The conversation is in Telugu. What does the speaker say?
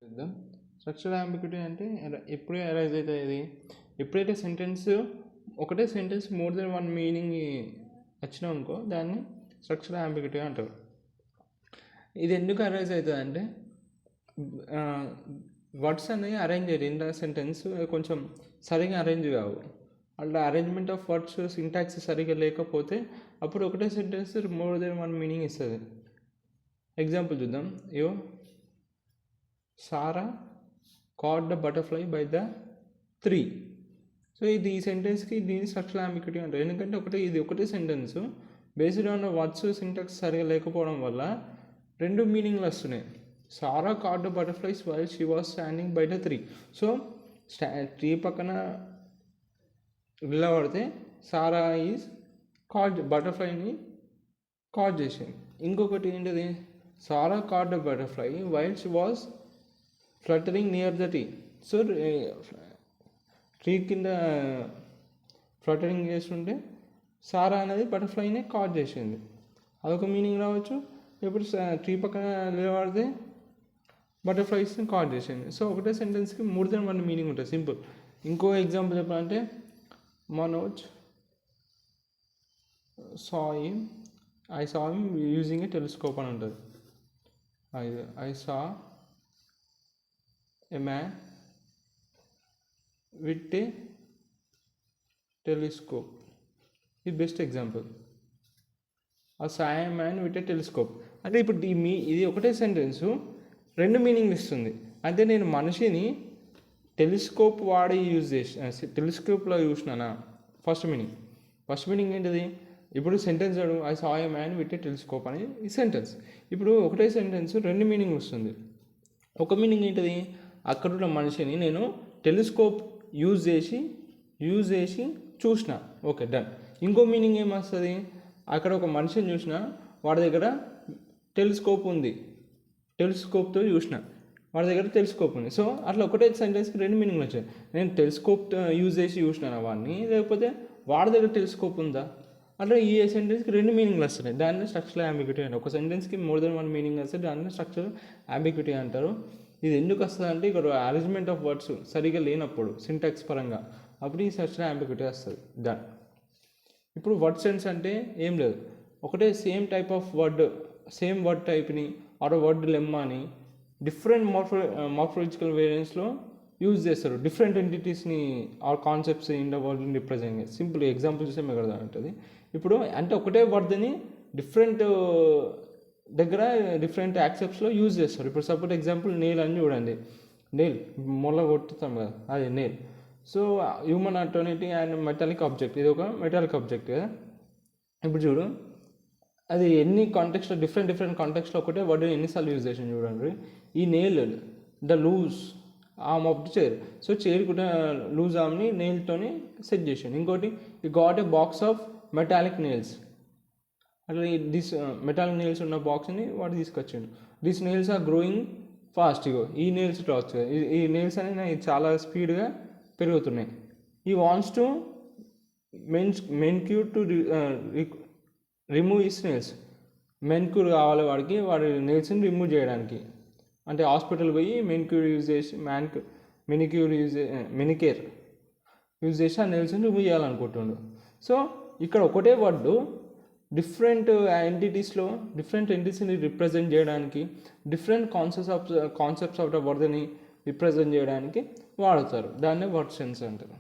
చూద్దాం. స్ట్రక్చరల్ అంబిగ్విటీ అంటే ఎప్పుడు అరైజ్ అవుతుంది ఇది? ఎప్పుడైతే సెంటెన్స్ ఒకటే sentence more than one meaning వచ్చినా అనుకో దాన్ని స్ట్రక్చరల్ అంబిగ్విటీ అంటారు. ఇది ఎందుకు అరైజ్ అవుతుంది అంటే వర్డ్స్ అనేవి అరేంజ్ అయ్యారు ఇన్ ద సెంటెన్స్ కొంచెం సరిగా అరేంజ్ కావు. అట్లా అరేంజ్మెంట్ ఆఫ్ వర్డ్స్ సింటాక్స్ సరిగా లేకపోతే అప్పుడు ఒకటే sentence more than one meaning ఇస్తుంది. ఎగ్జాంపుల్ చూద్దాం. Sara caught the butterfly by the tree. So ఇది ఈ సెంటెన్స్కి దీని స్ట్రక్చరల్ అంబిగ్విటీ అంటారు. ఎందుకంటే ఇది ఒకటే sentence based on words syntax సరిగా లేకపోవడం వల్ల రెండు మీనింగ్లు వస్తున్నాయి. Sara caught the butterflies while she was standing by the tree. So tree పక్కన నిలబడితే సారా ఈజ్ కాట్ బటర్ఫ్లైని కాట్ చేసింది. ఇంకొకటి ఏంటిది, Sara caught the butterfly while she was fluttering near the tree. So tree కింద ఫ్లటరింగ్ చేస్తుంటే సారా అనేది బటర్ఫ్లైని కాట్ చేసింది. అదొక మీనింగ్ రావచ్చు. ఇప్పుడు ట్రీ పక్కన నిలబడితే బటర్ఫ్లైస్ని కాట్ చేసింది. సో ఒకటే సెంటెన్స్కి మోర్ దెన్ వన్ మీనింగ్ ఉంటుంది. సింపుల్. ఇంకో ఎగ్జాంపుల్ చెప్పాలంటే Manoj I saw him using a telescope అని ఉంటుంది. I saw A man with a telescope. ఇది బెస్ట్ ఎగ్జాంపుల్. ఆ సాయ మ్యాన్ విత్ ఏ టెలిస్కోప్ అంటే ఇప్పుడు ఇది ఒకటే సెంటెన్స్ రెండు మీనింగ్లు ఇస్తుంది. అంటే నేను మనిషిని టెలిస్కోప్ వాడి యూజ్ చేసి టెలిస్కోప్లో చూసినానా ఫస్ట్ మీనింగ్ ఏంటిది? ఇప్పుడు sentence I saw A man with a telescope అని ఈ సెంటెన్స్. ఇప్పుడు ఒకటే సెంటెన్స్ రెండు మీనింగ్ వస్తుంది. ఒక మీనింగ్ ఏంటిది? అక్కడున్న మనిషిని నేను టెలిస్కోప్ యూజ్ చేసి చూసిన, ఓకే డన్. ఇంకో మీనింగ్ ఏమొస్తుంది? అక్కడ ఒక మనిషిని చూసిన, వాడి దగ్గర టెలిస్కోప్ ఉంది, టెలిస్కోప్తో చూసిన, వాడి దగ్గర టెలిస్కోప్ ఉంది. సో అట్లా ఒకటే సెంటెన్స్కి రెండు మీనింగ్లు వచ్చాయి. నేను టెలిస్కోప్ యూజ్ చేసి చూసినాను వాడిని, లేకపోతే వాడి దగ్గర టెలిస్కోప్ ఉందా? అట్లా ఈ సెంటెన్స్కి రెండు మీనింగ్లు వస్తున్నాయి. దాన్ని స్ట్రక్చరల్ అంబిగ్విటీ అంటారు. ఒక సెంటెన్స్కి మోర్ దెన్ వన్ మీనింగ్ వస్తే దాన్ని స్ట్రక్చరల్ అంబిగ్విటీ అంటారు. ఇది ఎందుకు వస్తుంది అంటే ఇక్కడ అరేంజ్మెంట్ ఆఫ్ వర్డ్స్ సరిగా లేనప్పుడు సింటాక్స్ పరంగా అప్పుడు ఈ స్ట్రక్చరల్ అంబిగ్విటీ వస్తుంది. డన్. ఇప్పుడు వర్డ్ సెన్స్ అంటే ఏం లేదు, ఒకటే same type of word, same word టైప్ని ఆర్ వర్డ్ లెమ్మాని డిఫరెంట్ మార్ఫాలజికల్ వేరియంట్స్లో యూజ్ చేస్తారు. డిఫరెంట్ ఎంటిటీస్ని ఆర్ కాన్సెప్ట్స్ ఇన్ ద వరల్డ్ని రిప్రజెంట్. సింపుల్ ఎగ్జాంపుల్ చూస్తే మీకు అర్థం ఉంటుంది. ఇప్పుడు అంటే ఒకటే వర్డ్ని డిఫరెంట్ దగ్గర డిఫరెంట్ యాక్సెప్ట్స్లో యూజ్ చేస్తారు. ఇప్పుడు సపోజ్ ఎగ్జాంపుల్ నెయిల్ అని చూడండి. నెయిల్ మొల్ల కొట్టుతాం కదా, అది నెయిల్. సో హ్యూమన్ అటోనిటీ అండ్ మెటాలిక్ ఆబ్జెక్ట్, ఇది ఒక మెటాలిక్ ఆబ్జెక్ట్ కదా. ఇప్పుడు చూడు, అది ఎన్ని కాంటెక్స్ట్లో డిఫరెంట్ కాంటెక్స్లో ఒకటే వర్డ్ ఎన్నిసార్లు యూజ్ చేసాను చూడండి. ఈ nail the loose arm of the chair. So chair కూడా లూజ్ ఆర్మ్ని నెయిల్తోని సెట్ చేసాను. ఇంకోటి ఈ got a box of metallic nails. అట్లా దిస్ మెటాలిక్ నెయిల్స్ ఉన్న బాక్స్ని వాడు తీసుకొచ్చాడు. This nails are growing fast. ఇగో ఈ నెయిల్స్ టాచ్, ఈ నెయిల్స్ అనేవి చాలా స్పీడ్గా పెరుగుతున్నాయి. ఈ wants to manicure to remove his nails. Manicure కావాలి వాడికి, వాడి నెయిల్స్ని రిమూవ్ చేయడానికి. అంటే హాస్పిటల్ పోయి మెన్క్యూర్ యూజ్ చేసి మెనికేర్ యూజ్ చేసి ఆ నెయిల్స్ని రిమూవ్ చేయాలనుకుంటుండు. సో ఇక్కడ ఒకటే వర్డ్ డిఫరెంట్ ఎంటిటీస్లో డిఫరెంట్ ఎంటిటీస్ని రిప్రజెంట్ చేయడానికి, డిఫరెంట్ కాన్సెప్ట్స్ ఆఫ్ ద వర్డ్ని రిప్రజెంట్ చేయడానికి వాడతారు. దాన్నే వర్డ్ సెన్స్ అంటారు.